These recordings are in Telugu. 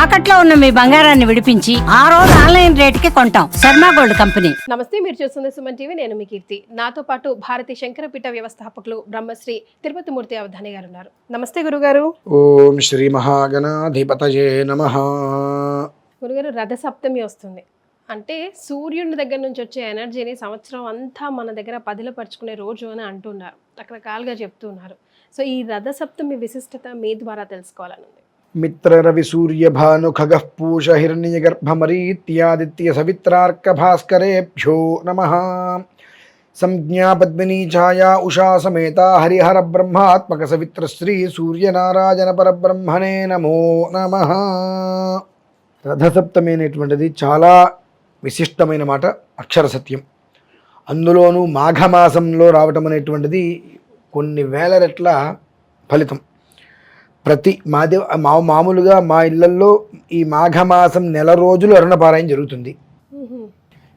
తాకట్లో ఉన్న మీ బంగారాన్ని విడిపించి ఆ రోజు ఆన్లైన్ రేటుకి కొంటాం. Sharma gold company. నమస్తే, మీరు చూస్తుంది సుమన్ టీవీ. నేను మీ కీర్తి. నాతో పాటు భారతీయ శంకరపీఠ వ్యవస్థాపకులు బ్రహ్మశ్రీ తిరుపతి మూర్తి అవధాని గారు ఉన్నారు. నమస్తే గురుగారు. ఓం శ్రీ మహాగణాధిపతయే నమః. గురుగారు, రథ సప్తమి వస్తుంది అంటే సూర్యుని దగ్గర నుంచి వచ్చే ఎనర్జీని సంవత్సరం అంతా మన దగ్గర పదిలపరుచుకునే రోజు అని అంటున్నారు, రకరకాలుగా చెప్తున్నారు. సో ఈ రథ సప్తమి విశిష్టత మీ ద్వారా తెలుసుకోవాలని ఉంది. మిత్ర రవి సూర్య భాను ఖగః పూష హిరణ్య గర్భమరీత్యాదిత్య సవిత్రార్క భాస్కరేభ్యో నమః. సంజ్ఞా పద్మినీ ఛాయా ఉషా సమేత హరిహర బ్రహ్మాత్మక సవిత్ర శ్రీ సూర్యనారాయణ పరబ్రహ్మణే నమో నమః. రథసప్తమి అనేటువంటిది చాలా విశిష్టమైన మాట, అక్షర సత్యం. అందులోనూ మాఘమాసంలో రావటం అనేటువంటిది కొన్ని వేల రెట్ల ఫలితం. ప్రతి మామూలుగా మా ఇళ్లల్లో ఈ మాఘమాసం నెల రోజులు అరుణపారాయణ జరుగుతుంది.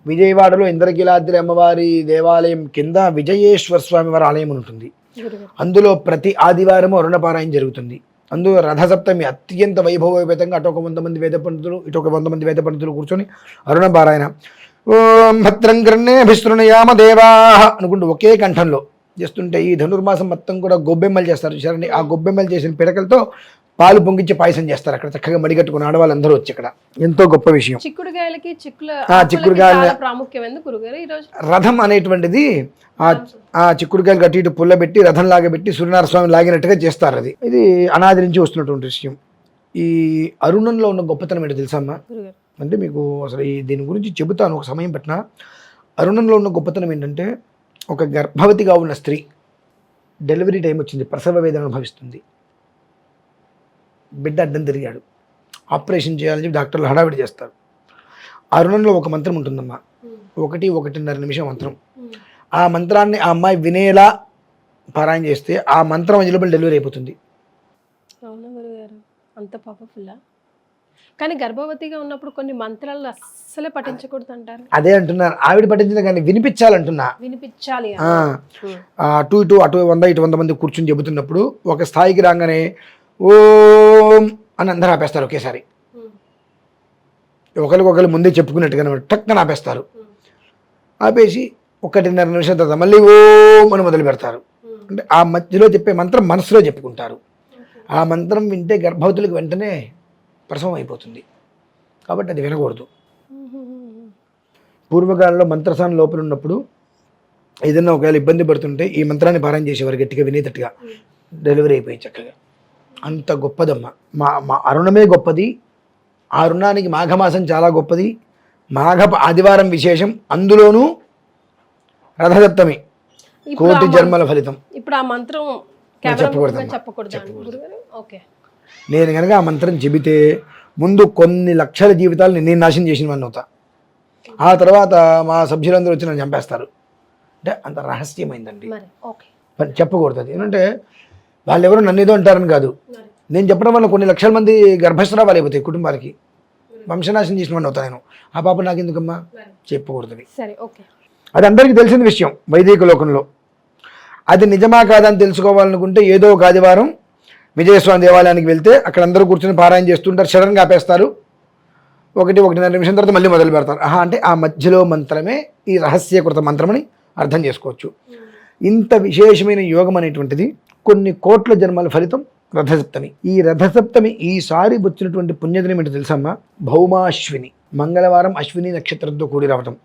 విజయవాడలో ఇంద్రకీలాద్రి అమ్మవారి దేవాలయం కింద విజయేశ్వర స్వామి వారి ఆలయం ఉంటుంది. అందులో ప్రతి ఆదివారం అరుణపారాయణ జరుగుతుంది. అందులో రథసప్తమి అత్యంత వైభవోపేతంగా అటు ఒక 100 మంది వేద పండితులు, ఇటు ఒక 100 మంది వేద పండితులు కూర్చొని అరుణపారాయణ ఓం భద్రం కర్ణేభిశృణయామ దేవాః అనుకుంటూ ఒకే కంఠంలో చేస్తుంటే ఈ ధనుర్మాసం మొత్తం కూడా గొబ్బెమ్మలు చేస్తారు చూసారండి. ఆ గొబ్బెమ్మలు చేసిన పిడకలతో పాలు పొంగించి పాయసం చేస్తారు. అక్కడ చక్కగా మడిగట్టుకుని ఆడవాళ్ళందరూ వచ్చి ఇక్కడ ఎంతో గొప్ప విషయం. చిక్కుడుగాయలకి చిక్కుడుగాయల ప్రాముఖ్యం ఎందుకు గురుగారు? ఈ రోజు రథం అనేటువంటిది ఆ చిక్కుడుకాయలు కట్టి ఇటు పుల్లబెట్టి రథం లాగబెట్టి సూర్యనారాయణ స్వామి లాగినట్టుగా చేస్తారు. ఇది అనాది నుంచి వస్తున్నటువంటి విషయం. ఈ అరుణంలో ఉన్న గొప్పతనం ఏంటో తెలుసమ్మా? అంటే మీకు అసలు దీని గురించి చెబుతాను ఒక సమయం పట్టిన. అరుణంలో ఉన్న గొప్పతనం ఏంటంటే, ఒక గర్భవతిగా ఉన్న స్త్రీ డెలివరీ టైం వచ్చింది, ప్రసవ వేదన అనుభవిస్తుంది, బిడ్డ అడ్డం తిరిగాడు, ఆపరేషన్ చేయాలని చెప్పి డాక్టర్లు హడావిడి చేస్తారు. అరుణంలో ఒక మంత్రం ఉంటుందమ్మా, 1-1.5 నిమిషం మంత్రం. ఆ మంత్రాన్ని ఆ అమ్మాయి వినేలా పారాయణ చేస్తే ఆ మంత్రం అవైలబుల్ డెలివరీ అయిపోతుంది. అవునా గురుగారు? అంత పవర్ఫుల్. కానీ గర్భవతిగా ఉన్నప్పుడు కొన్ని మంత్రాలు అస్సలే పఠించకూడదు అంటారు. అదే అంటున్నారు, ఆవిడ పఠించిన కానీ వినిపించాలంటున్నా. వినిపించాలి. అటు 100 మంది కూర్చుని చెబుతున్నప్పుడు ఒక స్థాయికి రాగానే ఓం అని అందరూ ఆపేస్తారు ఒకేసారి. ఒకరికొకరు ముందే చెప్పుకున్నట్టుగా టక్కన ఆపేస్తారు. ఆపేసి 1.5 నిమిషం తర్వాత మళ్ళీ ఓం అని మొదలు పెడతారు. అంటే ఆ మధ్యలో చెప్పే మంత్రం మనసులో చెప్పుకుంటారు. ఆ మంత్రం వింటే గర్భవతులకు వెంటనే ప్రసవం అయిపోతుంది. కాబట్టి అది వినకూడదు. పూర్వకాలంలో మంత్రస్థానం లోపల ఉన్నప్పుడు ఏదైనా ఒకవేళ ఇబ్బంది పడుతుంటే ఈ మంత్రాన్ని పారాయణ చేసేవారు గట్టిగా వినేటట్టుగా, డెలివరీ అయిపోయి చక్కగా. అంత గొప్పదమ్మ. మా అరుణమే గొప్పది. ఆ అరుణానికి మాఘమాసం చాలా గొప్పది. మాఘ ఆదివారం విశేషం, అందులోనూ రథసప్తమి కోటి జన్మల ఫలితం. ఇప్పుడు ఆ మంత్రం చెప్పకూడదు. నేను కనుక ఆ మంత్రం చెబితే ముందు కొన్ని లక్షల జీవితాలు నేను నాశనం చేసిన వాడిని అవుతా. ఆ తర్వాత మా సభ్యులందరూ వచ్చి నన్ను చంపేస్తారు. అంటే అంత రహస్యమైందండి, చెప్పకూడదు. అది ఏంటంటే వాళ్ళు ఎవరు నన్ను ఏదో అంటారని కాదు, నేను చెప్పడం వల్ల కొన్ని లక్షల మంది గర్భస్రావాలు అయిపోతాయి కుటుంబాలకి. వంశనాశనం చేసిన వాడిని అవుతా నేను. ఆ పాప నాకు ఎందుకమ్మా? చెప్పకూడదు. అది అందరికీ తెలిసిన విషయం వైదిక లోకంలో. అది నిజమా కాదని తెలుసుకోవాలనుకుంటే ఏదో ఒక ఆదివారం విజయస్వామి దేవాలయానికి వెళ్తే అక్కడ అందరూ కూర్చొని పారాయణ చేస్తుంటారు. సడన్గా ఆపేస్తారు. 1-1.5 నిమిషం తర్వాత మళ్ళీ మొదలు పెడతారు. అంటే ఆ మధ్యలో మంత్రమే ఈ రహస్యకృత మంత్రమని అర్థం చేసుకోవచ్చు. ఇంత విశేషమైన యోగం అనేటువంటిది కొన్ని కోట్ల జన్మల ఫలితం రథసప్తమి. ఈ రథసప్తమి ఈసారి వచ్చినటువంటి పుణ్యదినం ఏంటో తెలుసమ్మా? భౌమాశ్విని, మంగళవారం అశ్విని నక్షత్రంతో కూడి రావటం.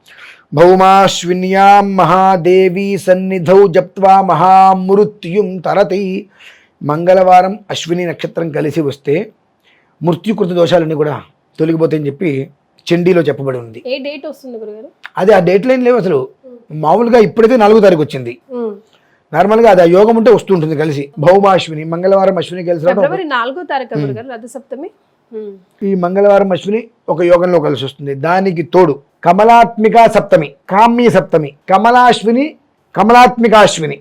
భౌమాశ్విన్యాం మహాదేవి సన్నిధౌ జప్త్వా మహామృత్యుం తరతి. మంగళవారం అశ్విని నక్షత్రం కలిసి వస్తే మృత్యుకృత దోషాలన్నీ కూడా తొలగిపోతాయని చెప్పి చండీలో చెప్పబడి ఉంది. ఏ డేట్ వస్తుంది గురుగారు? అది ఆ డేట్ లైన్ లేవు అసలు. మామూలుగా ఇప్పుడైతే 4వ తారీఖు వచ్చింది. నార్మల్గా అది ఆ యోగం ఉంటే వస్తుంటుంది కలిసి. భౌమాశ్విని మంగళవారం అశ్విని కలిసి ఫిబ్రవరి 4వ తారీఖు గురుగారు రథసప్తమి. ఈ మంగళవారం అశ్విని ఒక యోగంలో కలిసి వస్తుంది. దానికి తోడు కమలాత్మికా సప్తమి, కామ్య సప్తమి, కమలాశ్విని, కమలాత్మికాశ్విని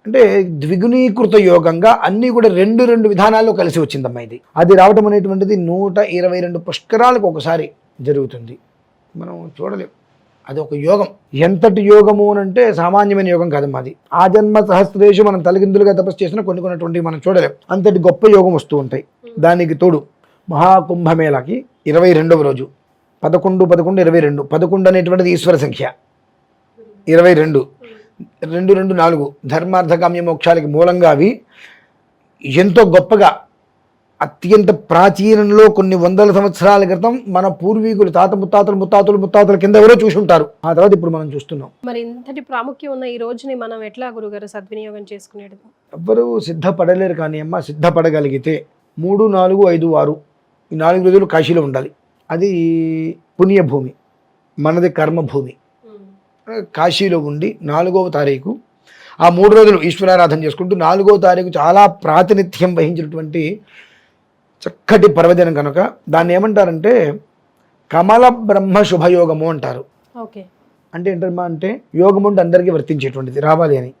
అంటే ద్విగుణీకృత యోగంగా అన్నీ కూడా 2 విధానాల్లో కలిసి వచ్చిందమ్మా. ఇది అది రావటం అనేటువంటిది 122 పుష్కరాలకు ఒకసారి జరుగుతుంది. మనం చూడలేం. అది ఒక యోగం. ఎంతటి యోగము అంటే సామాన్యమైన యోగం కాదమ్మా అది. ఆ జన్మ సహస్రేషు మనం తలకిందులుగా తపస్సు చేసిన కొన్ని మనం చూడలేం. అంతటి గొప్ప యోగం వస్తూ ఉంటాయి. దానికి తోడు మహాకుంభమేళకి 22వ రోజు 11/11/22 11 అనేటువంటిది ఈశ్వర సంఖ్య 22 2 ధర్మార్థకామ్య మోక్షాలకి మూలంగా అవి ఎంతో గొప్పగా అత్యంత ప్రాచీనంలో కొన్ని వందల సంవత్సరాల క్రితం మన పూర్వీకులు తాత ముత్తాతల కింద ఎవరో చూసి ఉంటారు. ఆ తర్వాత ఇప్పుడు మనం చూస్తున్నాం. మరి ఇంతటి ప్రాముఖ్యం ఉన్న ఈ రోజుని మనం ఎట్లా గురుగారు సద్వినియోగం చేసుకునేది? ఎవ్వరూ సిద్ధపడలేరు, కానీ అమ్మ సిద్ధపడగలిగితే 3, 4, 5, 6 ఈ 4 రోజులు కాశీలో ఉండాలి. అది పుణ్యభూమి, మనది కర్మభూమి. కాశీలో ఉండి 4వ తారీఖు ఆ 3 రోజులు ఈశ్వరారాధన చేసుకుంటూ 4వ తారీఖు చాలా ప్రాతినిధ్యం వహించినటువంటి చక్కటి పర్వదినం కనుక దాన్ని ఏమంటారంటే కమల బ్రహ్మ శుభయోగము అంటారు. ఓకే, అంటే ఏంటమ్మా అంటే యోగము అంటే అందరికీ వర్తించేటువంటిది రావాలి అని,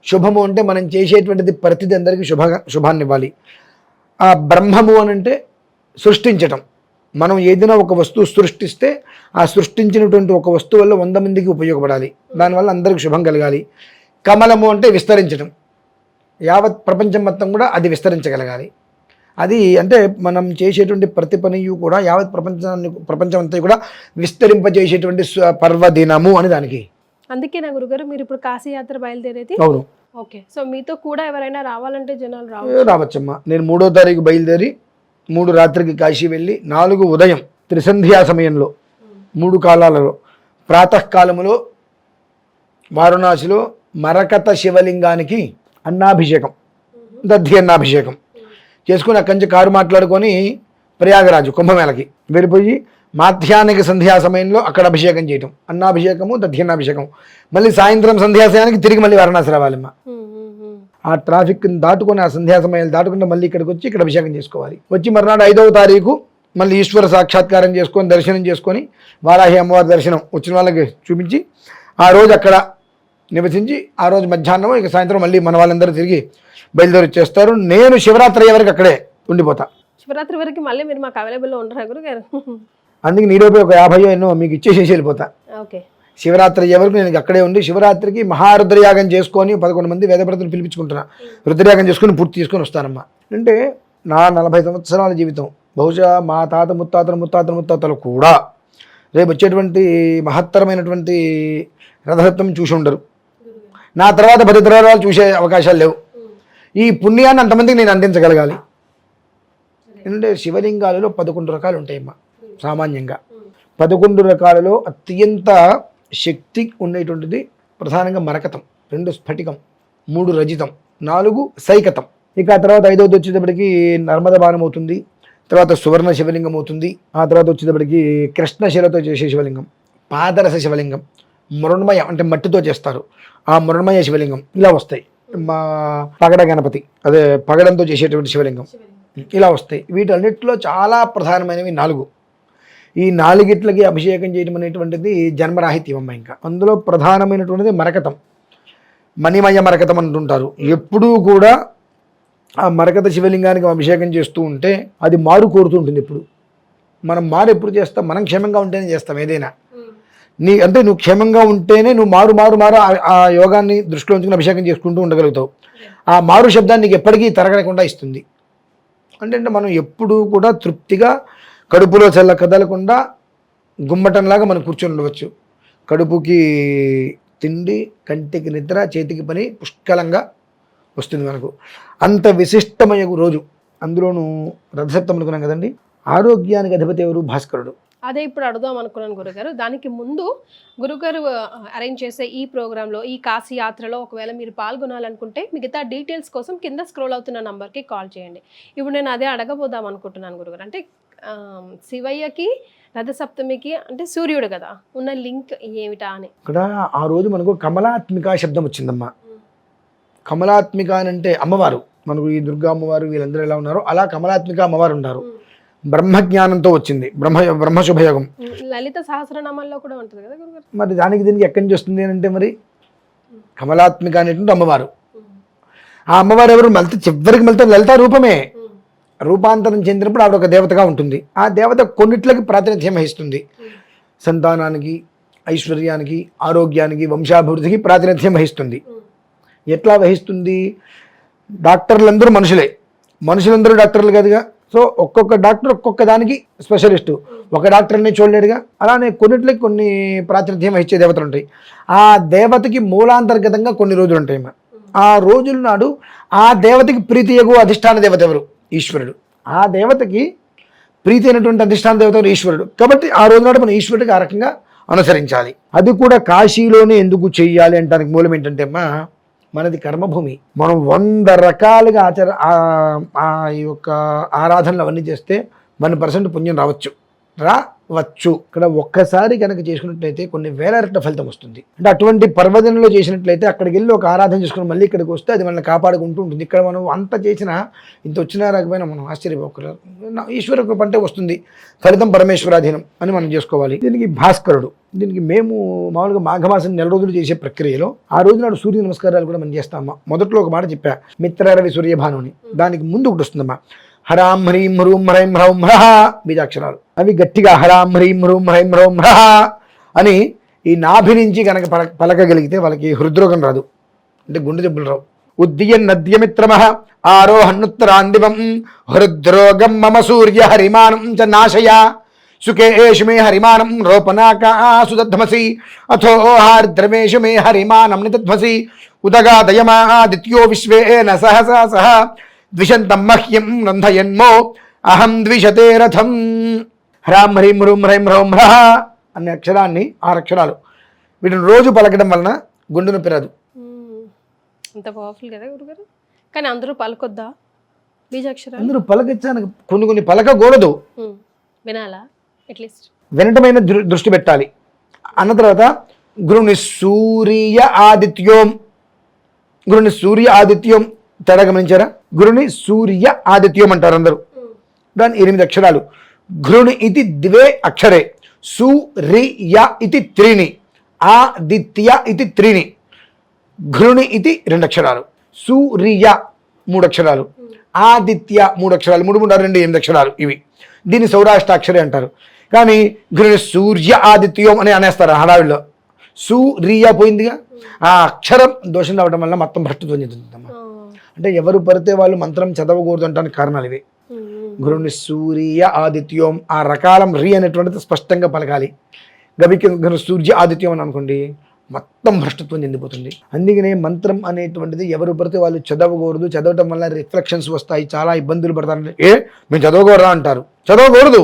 శుభము అంటే మనం చేసేటువంటిది ప్రతిదీ అందరికీ శుభాన్ని ఇవ్వాలి. ఆ బ్రహ్మము అని అంటే సృష్టించటం. మనం ఏదైనా ఒక వస్తువు సృష్టిస్తే ఆ సృష్టించినటువంటి ఒక వస్తువు వల్ల 100 మందికి ఉపయోగపడాలి, దానివల్ల అందరికీ శుభం కలగాలి. కమలము అంటే విస్తరించడం, యావత్ ప్రపంచం మొత్తం కూడా అది విస్తరించగలగాలి. అది అంటే మనం చేసేటువంటి ప్రతి పనియు కూడా యావత్ ప్రపంచం అంతా కూడా విస్తరింపజేసేటువంటి పర్వదినము అని దానికి. అందుకే నా గురుగారు మీరు ఇప్పుడు కాశీ యాత్ర బయలుదేరేది? అవును. ఓకే, సో మీతో కూడా ఎవరైనా రావాలంటే జనాలు రావచ్చమ్మా. నేను 3వ తారీఖు బయలుదేరి 3 రాత్రికి కాశీ వెళ్ళి 4 ఉదయం త్రిసంధ్యా సమయంలో 3 కాలాలలో ప్రాతకాలములో వారణాసిలో మరకత శివలింగానికి అన్నాభిషేకం, దధ్య అన్నాభిషేకం చేసుకుని అక్కడి నుంచి కారు మాట్లాడుకొని ప్రయాగరాజు కుంభమేళకి వెళ్ళిపోయి మాధ్యాహ్నిక సంధ్యా సమయంలో అక్కడ అభిషేకం చేయటం, అన్నాభిషేకము దధ్యన్నాభిషేకం. మళ్ళీ సాయంత్రం సంధ్యా సమయానికి తిరిగి మళ్ళీ వారణాసి రావాలమ్మా. ఆ ట్రాఫిక్ దాటుకొని ఆ సంధ్యా సమయాలు దాటుకుంటే మళ్ళీ ఇక్కడికి వచ్చి ఇక్కడ అభిషేకం చేసుకోవాలి. వచ్చి మర్నాడు 5వ తారీఖు మళ్ళీ ఈశ్వర సాక్షాత్కారం చేసుకొని దర్శనం చేసుకొని వారాహి అమ్మవారి దర్శనం వచ్చిన వాళ్ళకి చూపించి ఆ రోజు అక్కడ నివసించి ఆ రోజు మధ్యాహ్నం ఇక సాయంత్రం మళ్ళీ మన వాళ్ళందరూ తిరిగి బయలుదేరి వచ్చేస్తారు. నేను శివరాత్రి వరకు అక్కడే ఉండిపోతా. శివరాత్రి వరకు మళ్ళీ మీరు మాకు అవైలబుల్లో ఉండరా గురుగారు? అందుకే నీలోపై ఒక 50 ఎన్నో మీకు ఇచ్చేసేసి వెళ్ళిపోతా. ఓకే, శివరాత్రి వరకు నేను అక్కడే ఉండి శివరాత్రికి మహారుద్రయాగం చేసుకొని 11 మంది వేదప్రతులు పిలిపించుకుంటున్నా. రుద్రయాగం చేసుకుని పూర్తి చేసుకొని వస్తానమ్మా. అంటే నా 40 సంవత్సరాల జీవితం బహుశా మా తాత ముత్తాతలు కూడా రేపు వచ్చేటువంటి మహత్తరమైనటువంటి రథసప్తమి చూసి ఉండరు. నా తర్వాత 10 తరాలు చూసే అవకాశాలు లేవు. ఈ పుణ్యాన్ని అంతమందికి నేను అందించగలగాలి. ఎందుకంటే శివలింగాలలో 11 రకాలు ఉంటాయమ్మా. సామాన్యంగా 11 రకాలలో అత్యంత శక్తి ఉండేటువంటిది ప్రధానంగా మరకతం, 2 స్ఫటికం, 3 రజితం, 4 సైకతం. ఇక ఆ తర్వాత 5వది వచ్చేటప్పటికి నర్మద బాణం అవుతుంది, తర్వాత సువర్ణ శివలింగం అవుతుంది. ఆ తర్వాత వచ్చేటప్పటికి కృష్ణశిలతో చేసే శివలింగం, పాదరస శివలింగం, మృణ్మయ అంటే మట్టితో చేస్తారు ఆ మృణ్మయ శివలింగం, ఇలా వస్తాయి. మా పగడ గణపతి అదే పగడంతో చేసేటువంటి శివలింగం, ఇలా వస్తాయి. వీటన్నిటిలో చాలా ప్రధానమైనవి 4. ఈ 4గిట్లకి అభిషేకం చేయడం అనేటువంటిది జన్మరాహిత్యం అమ్మ. ఇంకా అందులో ప్రధానమైనటువంటిది మరకతం, మణిమయ మరకతం అంటుంటారు. ఎప్పుడూ కూడా ఆ మరకత శివలింగానికి అభిషేకం చేస్తూ ఉంటే అది మారు కోరుతూ ఉంటుంది. ఎప్పుడు మనం మారు ఎప్పుడు చేస్తాం? మనం క్షేమంగా ఉంటేనే చేస్తాం ఏదైనా. అంటే నువ్వు క్షేమంగా ఉంటేనే నువ్వు మారు ఆ యోగాన్ని దృష్టిలో ఉంచుకుని అభిషేకం చేసుకుంటూ ఉండగలుగుతావు. ఆ మారు శబ్దాన్ని నీకు ఎప్పటికీ తరగకుండా ఇస్తుంది. అంటే మనం ఎప్పుడూ కూడా తృప్తిగా కడుపులో చల్ల కదలకుండా గుమ్మటంలాగా మనం కూర్చొని ఉండవచ్చు. కడుపుకి తిండి, కంటికి నిద్ర, చేతికి పని పుష్కలంగా వస్తుంది మనకు. అంత విశిష్టమైన రోజు. అందులోనూ రథసప్తమి అనుకున్నాం కదండి. ఆరోగ్యానికి అధిపతి ఎవరు? భాస్కరుడు. అదే ఇప్పుడు అడుగుదాం అనుకున్నాను గురుగారు. దానికి ముందు గురుగారు అరేంజ్ చేసే ఈ ప్రోగ్రాంలో, ఈ కాశీ యాత్రలో ఒకవేళ మీరు పాల్గొనాలనుకుంటే మిగతా డీటెయిల్స్ కోసం కింద స్క్రోల్ అవుతున్న నంబర్కి కాల్ చేయండి. ఇప్పుడు నేను అదే అడగబోదాం అనుకుంటున్నాను గురుగారు. అంటే శివయ్యకి రథసప్తమికి అంటే సూర్యుడు కదా, ఉన్న లింక్ ఏమిటా అని. ఇక్కడ ఆ రోజు మనకు కమలాత్మిక శబ్దం వచ్చిందమ్మా. కమలాత్మిక అని అంటే అమ్మవారు. మనకు ఈ దుర్గా అమ్మవారు వీళ్ళందరూ ఎలా ఉన్నారో అలా కమలాత్మిక అమ్మవారు ఉన్నారు. బ్రహ్మజ్ఞానంతో వచ్చింది, బ్రహ్మ శుభయోగం. లలిత సహస్రనామాల్లో కూడా ఉంటుంది కదా గురుగారు. మరి దీనికి ఎక్కడి నుంచి వస్తుంది అంటే మరి కమలాత్మిక అనేటువంటి అమ్మవారు. ఆ అమ్మవారు ఎవరు? చివరికి లలిత రూపమే. రూపాంతరం చెందినప్పుడు ఆవిడ ఒక దేవతగా ఉంటుంది. ఆ దేవత కొన్నిట్లకి ప్రాతినిధ్యం వహిస్తుంది. సంతానానికి, ఐశ్వర్యానికి, ఆరోగ్యానికి, వంశాభివృద్ధికి ప్రాతినిధ్యం వహిస్తుంది. ఎట్లా వహిస్తుంది? డాక్టర్లందరూ మనుషులందరూ డాక్టర్లు కాదుగా. సో ఒక్కొక్క డాక్టర్ ఒక్కొక్క దానికి స్పెషలిస్టు. ఒక డాక్టర్ని చూడలేడుగా. అలానే కొన్నిట్లకి కొన్ని ప్రాతినిధ్యం వహించే దేవతలు ఉంటాయి. ఆ దేవతకి మూలాంతర్గతంగా కొన్ని రోజులు ఉంటాయి. ఆ రోజుల నాడు ఆ దేవతకి ప్రీతి ఎగు అధిష్టాన దేవత ఎవరు? ఈశ్వరుడు. ఆ దేవతకి ప్రీతి అయినటువంటి అధిష్టాన దేవత ఎవరు? ఈశ్వరుడు. కాబట్టి ఆ రోజు నాడు మనం ఈశ్వరుడికి ఆ రకంగా అనుసరించాలి. అది కూడా కాశీలోనే ఎందుకు చెయ్యాలి అంటానికి మూలం ఏంటంటే అమ్మా, మనది కర్మభూమి. మనం 100 రకాలుగా ఆ యొక్క ఆరాధనలు అవన్నీ చేస్తే 1% పుణ్యం రావచ్చు. ఇక్కడ ఒక్కసారి కనుక చేసుకున్నట్లయితే కొన్ని వేల రెట్ల ఫలితం వస్తుంది. అంటే అటువంటి పర్వదినంలో చేసినట్లయితే అక్కడికి వెళ్ళి ఒక ఆరాధన చేసుకుని మళ్ళీ ఇక్కడికి వస్తే అది మనల్ని కాపాడుకుంటూ ఉంటుంది. ఇక్కడ మనం అంత చేసినా ఇంత వచ్చినా రాకపోయినా మనం ఆశ్చర్యపోకూడదు. ఈశ్వర కృప అంటే వస్తుంది, ఫలితం పరమేశ్వరాధీనం అని మనం చేసుకోవాలి. దీనికి భాస్కరుడు. దీనికి మేము మామూలుగా మాఘమాసం 4 రోజులు చేసే ప్రక్రియలో ఆ రోజు నాడు సూర్య నమస్కారాలు కూడా మనం చేస్తామా. మొదట్లో ఒక మాట చెప్పా, మిత్రరవి సూర్యభాను అని. దానికి ముందు ఒకటి వస్తుందమ్మా, హరాం హ్రీం హ్రూం హ్రైం హ్రౌం హ్రహ బీజాక్షరాలు. అవి గట్టిగా హరాం హ్రీం హ్రూం హ్రైం హ్రౌం హ్రహ అని ఈ నాభి నుంచి కనుక పలకగలిగితే వాళ్ళకి హృద్రోగం రాదు, అంటే గుండె జబ్బులు రావు. ఉద్యన్ నద్యమిత్రమః ఆరోహన్నుత్తరాందివం హృద్రోగం మమ సూర్య హరిమానం చ నాశయ సుఖేషు మే హరిమానం రోపనాకాసు దధ్మసి అథో హార్ద్రమేషు మే హరిమానం నిదధ్మసి ఉదగాదయమాదిత్యో విశ్వేన సహసా సహ ద్విషంతం మహ్యం రంధయన్మో అహం ద్విషతే రథం. హ్రాం హ్రీం హ్రూం హ్రైం హ్రౌం హ్రహ అనే అక్షరాన్ని 6 అక్షరాలు వీటిని రోజు పలకడం వలన గుండె నొప్పి రాదు. అంత పవర్ఫుల్ కదా గురుగారు. కానీ అందరూ పలకొద్దా బీజాక్షరాలు? అందరూ పలకచ్చానికి కొన్ని పలకకూడదు, వినాలా? అట్లీస్ట్ వినటమైన దృష్టి పెట్టాలి. అన్న తర్వాత గురుని సూర్య ఆదిత్యోం, గురుని సూర్య ఆదిత్యం తేడా గమనించారా? గురుని సూర్య ఆదిత్యం అంటారు అందరూ. దాని 8 అక్షరాలు. గృణి ఇది 2 అక్షరే, సూర్య ఇది 3, ఆదిత్య ఇది 3. గృణి ఇది 2 అక్షరాలు, సూర్య 3 అక్షరాలు, ఆదిత్య 3 అక్షరాలు, 3 3 2 8 అక్షరాలు ఇవి. దీన్ని సౌరాష్ట్రాక్షరే అంటారు. కానీ గృణి సూర్య ఆదిత్యం అని అనేస్తారు హడావిడిలో. సూర్య పోయిందిగా, ఆ అక్షరం దోషం రావడం వల్ల మొత్తం భ్రష్టుత్వం చెందుతుందమ్మా. అంటే ఎవరు పడితే వాళ్ళు మంత్రం చదవకూడదు అంటానికి కారణాలు ఇవి. గురుని సూర్య ఆదిత్యం, ఆ రకాలం రి అనేటువంటిది స్పష్టంగా పలకాలి. గవికి గురు సూర్య ఆదిత్యం అని అనుకోండి, మొత్తం భ్రష్టత్వం చెందిపోతుంది. అందుకనే మంత్రం అనేటువంటిది ఎవరు పడితే వాళ్ళు చదవకూడదు. చదవటం వల్ల రిఫ్లెక్షన్స్ వస్తాయి, చాలా ఇబ్బందులు పడతారు. మేము చదవకూడదా అంటారు, చదవకూడదు.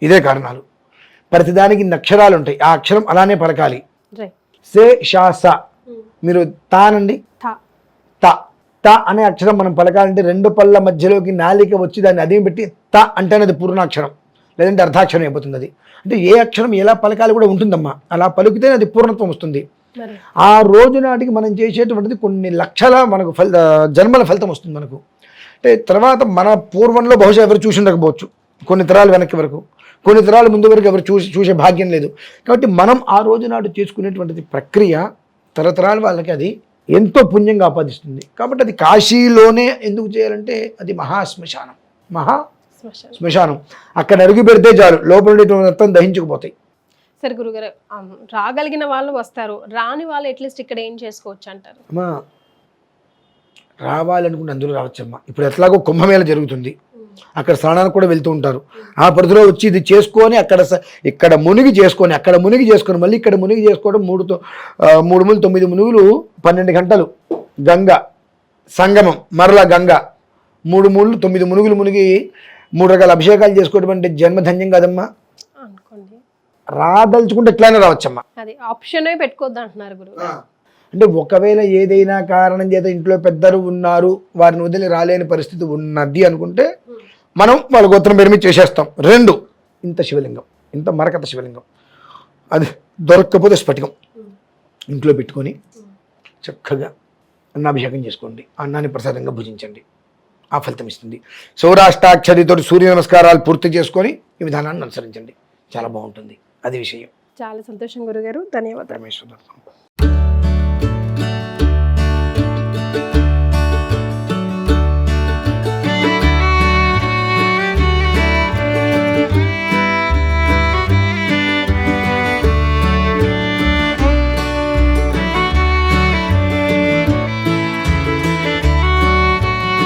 ఇదే కారణాలు. ప్రతిదానికి అక్షరాలు ఉంటాయి, ఆ అక్షరం అలానే పలకాలి. సే షాస, మీరు తానండి, త త అనే అక్షరం మనం పలకాలంటే 2 పళ్ళ మధ్యలోకి నాలిక వచ్చి దాన్ని అదేం పెట్టి త అంటే అది పూర్ణాక్షరం, లేదంటే అర్ధాక్షరం అయిపోతుంది. అది అంటే ఏ అక్షరం ఎలా పలకాలి కూడా ఉంటుందమ్మా. అలా పలికితే అది పూర్ణత్వం వస్తుంది. ఆ రోజు నాటికి మనం చేసేటువంటిది కొన్ని లక్షల మనకు జన్మల ఫలితం వస్తుంది మనకు. అంటే తర్వాత మన పూర్వంలో బహుశా ఎవరు చూసి ఉండకపోవచ్చు, కొన్ని తరాలు వెనక్కి వరకు, కొన్ని తరాలు ముందు వరకు ఎవరు చూసే భాగ్యం లేదు. కాబట్టి మనం ఆ రోజు నాడు చేసుకునేటువంటిది ప్రక్రియ తరతరాల వాళ్ళకి అది ఎంతో పుణ్యంగా ఆపాదిస్తుంది. కాబట్టి అది కాశీలోనే ఎందుకు చేయాలంటే అది మహాశ్మశానం, శ్మశానం. అక్కడ అడుగు పెడితే చాలు, లోపల మొత్తం దహించుకుపోతాయి. సరే గురుగారు, రాగలిగిన వాళ్ళు వస్తారు, రాని వాళ్ళు అట్లీస్ట్ ఇక్కడ ఏం చేసుకోవచ్చు అంటారు? అమ్మా రావాలనుకుంటే అందులో రావచ్చమ్మా. ఇప్పుడు ఎట్లాగో కుంభమేళ జరుగుతుంది, అక్కడ స్నానానికి కూడా వెళ్తూ ఉంటారు. ఆ పరిధిలో వచ్చి ఇది చేసుకొని ఇక్కడ మునిగి చేసుకొని మళ్ళీ ఇక్కడ మునిగి చేసుకోవడం 3 మునుగులు 9 మునుగులు 12 గంటలు గంగ సంగమం, మరలా గంగ 3 మునుగులు 9 మునుగులు మునిగి 3 రకాల అభిషేకాలు చేసుకోవడం అంటే జన్మధన్యం కాదమ్మా. అనుకోండి, రాదలుచుకుంటే ఎట్లయినా రావచ్చమ్మా. అది ఆప్షన్ పెట్టుకోవద్దు అంటున్నారు గురువు. అంటే ఒకవేళ ఏదైనా కారణం చేత ఇంట్లో పెద్దలు ఉన్నారు, వారిని వదిలి రాలేని పరిస్థితి ఉన్నది అనుకుంటే మనం వాళ్ళ గోత్రం పేరు మీద చేసేస్తాం. 2 ఇంత శివలింగం, ఇంత మరకత శివలింగం, అది దొరక్కపోతే స్ఫటికం ఇంట్లో పెట్టుకొని చక్కగా అన్నాభిషేకం చేసుకోండి, అన్నాన్ని ప్రసాదంగా భుజించండి, ఆ ఫలితం ఇస్తుంది. సౌరాష్ట్రాక్షరితో సూర్య నమస్కారాలు పూర్తి చేసుకొని ఈ విధానాన్ని అనుసరించండి, చాలా బాగుంటుంది. అది విషయం. చాలా సంతోషం గురుగారు, ధన్యవాదాలు. రమేశ్వర.